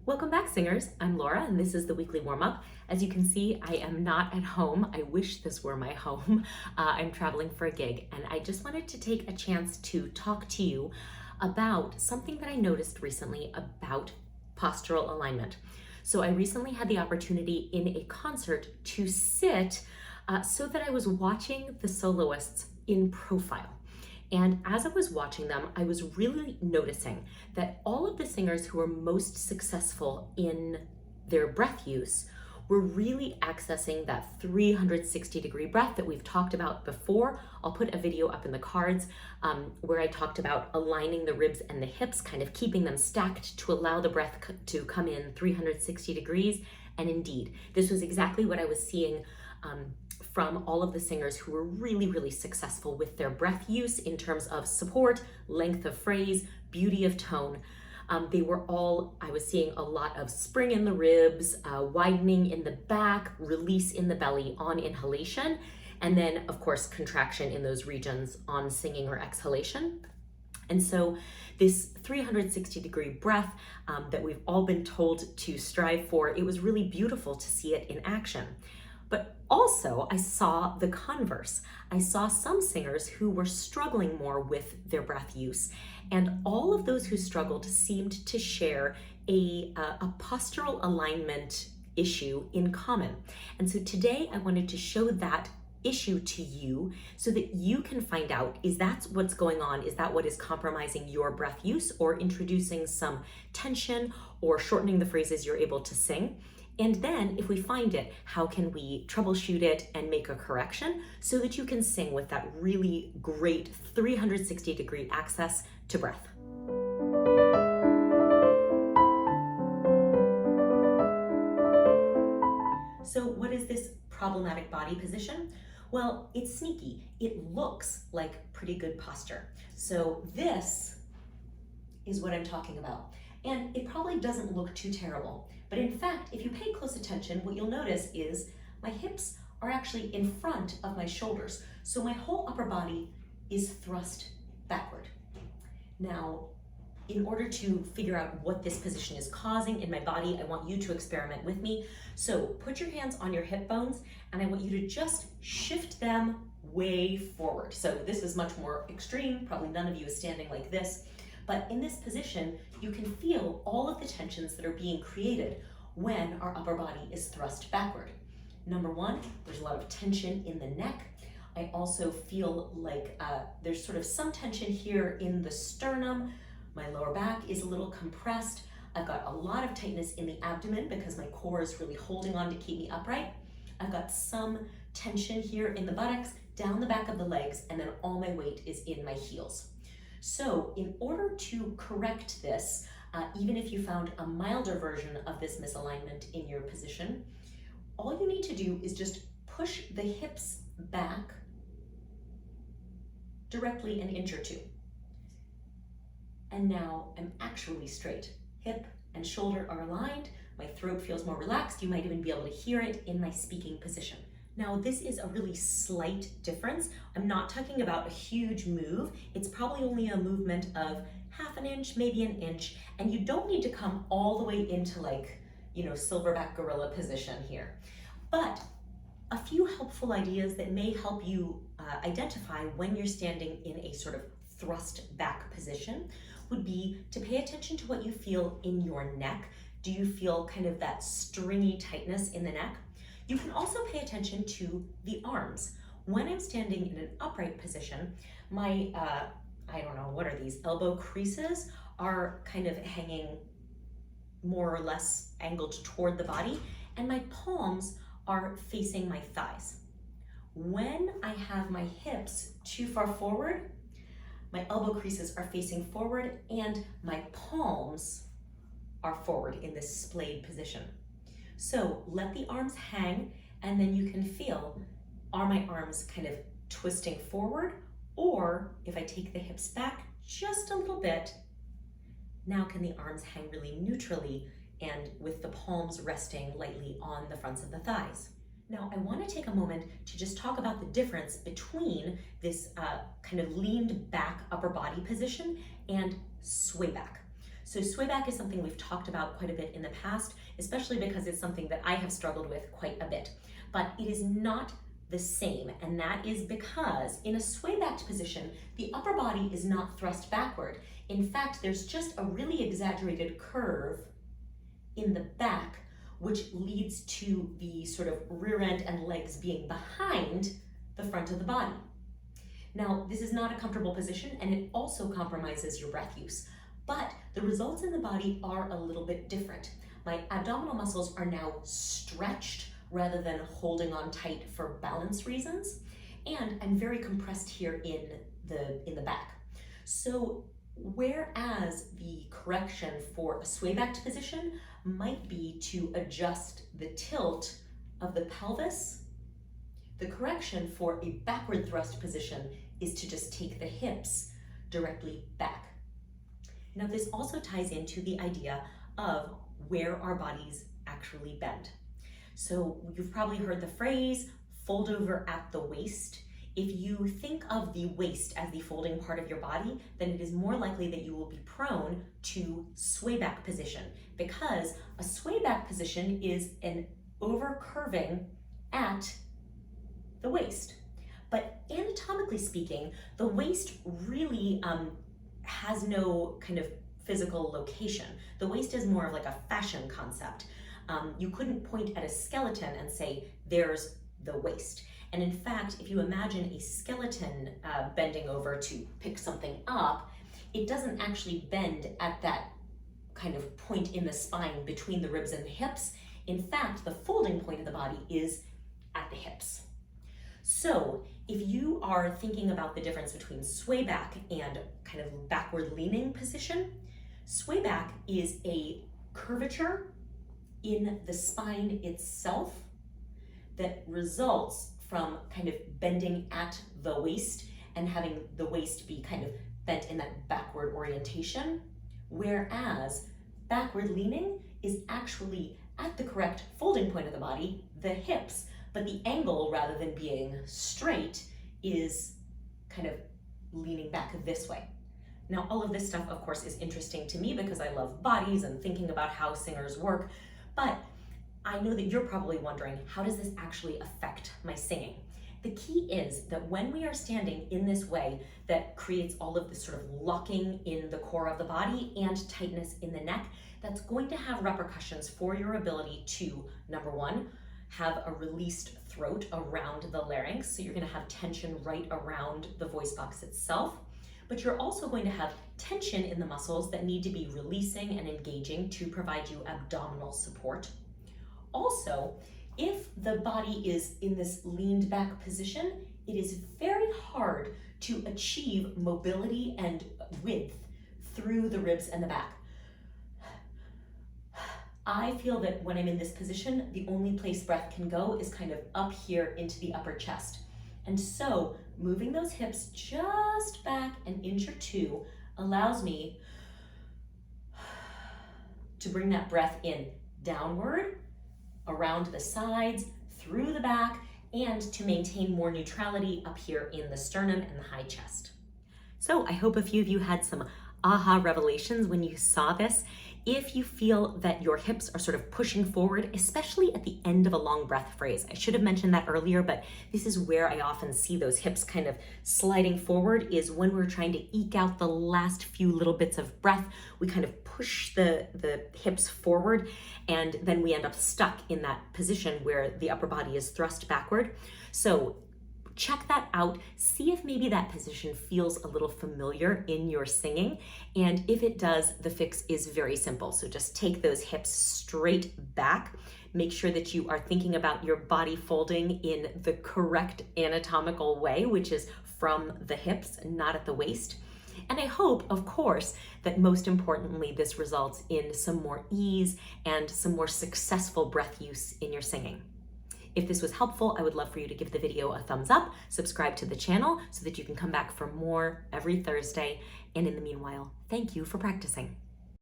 Welcome back, singers. I'm Laura, and this is the weekly warm-up. As you can see, I am not at home. I wish this were my home. I'm traveling for a gig, and I just wanted to take a chance to talk to you about something that I noticed recently about postural alignment. So I recently had the opportunity in a concert to sit so that I was watching the soloists in profile. And as I was watching them, I was really noticing that all of the singers who were most successful in their breath use were really accessing that 360-degree breath that we've talked about before. I'll put a video up in the cards where I talked about aligning the ribs and the hips, kind of keeping them stacked to allow the breath to come in 360 degrees. And indeed, this was exactly what I was seeing from all of the singers who were really, really successful with their breath use in terms of support, length of phrase, beauty of tone. They were all, I was seeing a lot of spring in the ribs, widening in the back, release in the belly on inhalation, and then of course contraction in those regions on singing or exhalation. And so this 360-degree breath that we've all been told to strive for, it was really beautiful to see it in action. But also I saw the converse. I saw some singers who were struggling more with their breath use, and all of those who struggled seemed to share a postural alignment issue in common. And so today I wanted to show that issue to you so that you can find out, is that what's going on? Is that what is compromising your breath use or introducing some tension or shortening the phrases you're able to sing? And then if we find it, how can we troubleshoot it and make a correction so that you can sing with that really great 360-degree access to breath? So what is this problematic body position? Well, it's sneaky. It looks like pretty good posture. So this is what I'm talking about. And it probably doesn't look too terrible. But in fact, if you pay close attention, what you'll notice is my hips are actually in front of my shoulders. So my whole upper body is thrust backward. Now, in order to figure out what this position is causing in my body, I want you to experiment with me. So put your hands on your hip bones, and I want you to just shift them way forward. So this is much more extreme. Probably none of you is standing like this. But in this position, you can feel all of the tensions that are being created when our upper body is thrust backward. Number one, there's a lot of tension in the neck. I also feel like there's sort of some tension here in the sternum. My lower back is a little compressed. I've got a lot of tightness in the abdomen because my core is really holding on to keep me upright. I've got some tension here in the buttocks, down the back of the legs, and then all my weight is in my heels. So in order to correct this, even if you found a milder version of this misalignment in your position, all you need to do is just push the hips back directly an inch or two. And now I'm actually straight. Hip and shoulder are aligned. My throat feels more relaxed. You might even be able to hear it in my speaking position. Now, this is a really slight difference. I'm not talking about a huge move. It's probably only a movement of half an inch, maybe an inch, and you don't need to come all the way into silverback gorilla position here. But a few helpful ideas that may help you identify when you're standing in a sort of thrust back position would be to pay attention to what you feel in your neck. Do you feel kind of that stringy tightness in the neck? You can also pay attention to the arms. When I'm standing in an upright position, my, I don't know, what are these? Elbow creases are kind of hanging more or less angled toward the body, and my palms are facing my thighs. When I have my hips too far forward, my elbow creases are facing forward and my palms are forward in this splayed position. So let the arms hang, and then you can feel, are my arms kind of twisting forward? Or if I take the hips back just a little bit, now can the arms hang really neutrally and with the palms resting lightly on the fronts of the thighs? Now, I want to take a moment to just talk about the difference between this kind of leaned back upper body position and swayback. So swayback is something we've talked about quite a bit in the past, especially because it's something that I have struggled with quite a bit. But it is not the same, and that is because in a swayback position, the upper body is not thrust backward. In fact, there's just a really exaggerated curve in the back, which leads to the sort of rear end and legs being behind the front of the body. Now, this is not a comfortable position, and it also compromises your breath use, but the results in the body are a little bit different. My abdominal muscles are now stretched rather than holding on tight for balance reasons, and I'm very compressed here in the back. So whereas the correction for a sway-backed position might be to adjust the tilt of the pelvis, the correction for a backward thrust position is to just take the hips directly back. Now, this also ties into the idea of where our bodies actually bend. So you've probably heard the phrase, fold over at the waist. If you think of the waist as the folding part of your body, then it is more likely that you will be prone to swayback position, because a swayback position is an over-curving at the waist. But anatomically speaking, the waist really has no kind of physical location. The waist is more of like a fashion concept. You couldn't point at a skeleton and say, there's the waist. And in fact, if you imagine a skeleton bending over to pick something up, it doesn't actually bend at that kind of point in the spine between the ribs and the hips. In fact, the folding point of the body is at the hips. So if you are thinking about the difference between swayback and kind of backward leaning position, swayback is a curvature in the spine itself that results from kind of bending at the waist and having the waist be kind of bent in that backward orientation, whereas backward leaning is actually at the correct folding point of the body, the hips, but the angle, rather than being straight, is kind of leaning back this way. Now, all of this stuff, of course, is interesting to me because I love bodies and thinking about how singers work, but I know that you're probably wondering, how does this actually affect my singing? The key is that when we are standing in this way that creates all of this sort of locking in the core of the body and tightness in the neck, that's going to have repercussions for your ability to, number one, have a released throat around the larynx. So you're going to have tension right around the voice box itself, but you're also going to have tension in the muscles that need to be releasing and engaging to provide you abdominal support. Also, if the body is in this leaned back position, it is very hard to achieve mobility and width through the ribs and the back. I feel that when I'm in this position, the only place breath can go is kind of up here into the upper chest. And so moving those hips just back an inch or two allows me to bring that breath in downward, around the sides, through the back, and to maintain more neutrality up here in the sternum and the high chest. So I hope a few of you had some aha revelations when you saw this. If you feel that your hips are sort of pushing forward, especially at the end of a long breath phrase, I should have mentioned that earlier, but this is where I often see those hips kind of sliding forward, is when we're trying to eke out the last few little bits of breath. We kind of push the hips forward, and then we end up stuck in that position where the upper body is thrust backward. So check that out. See if maybe that position feels a little familiar in your singing. And if it does, the fix is very simple. So just take those hips straight back. Make sure that you are thinking about your body folding in the correct anatomical way, which is from the hips, not at the waist. And I hope, of course, that most importantly, this results in some more ease and some more successful breath use in your singing. If this was helpful, I would love for you to give the video a thumbs up, subscribe to the channel so that you can come back for more every Thursday. And in the meanwhile, thank you for practicing.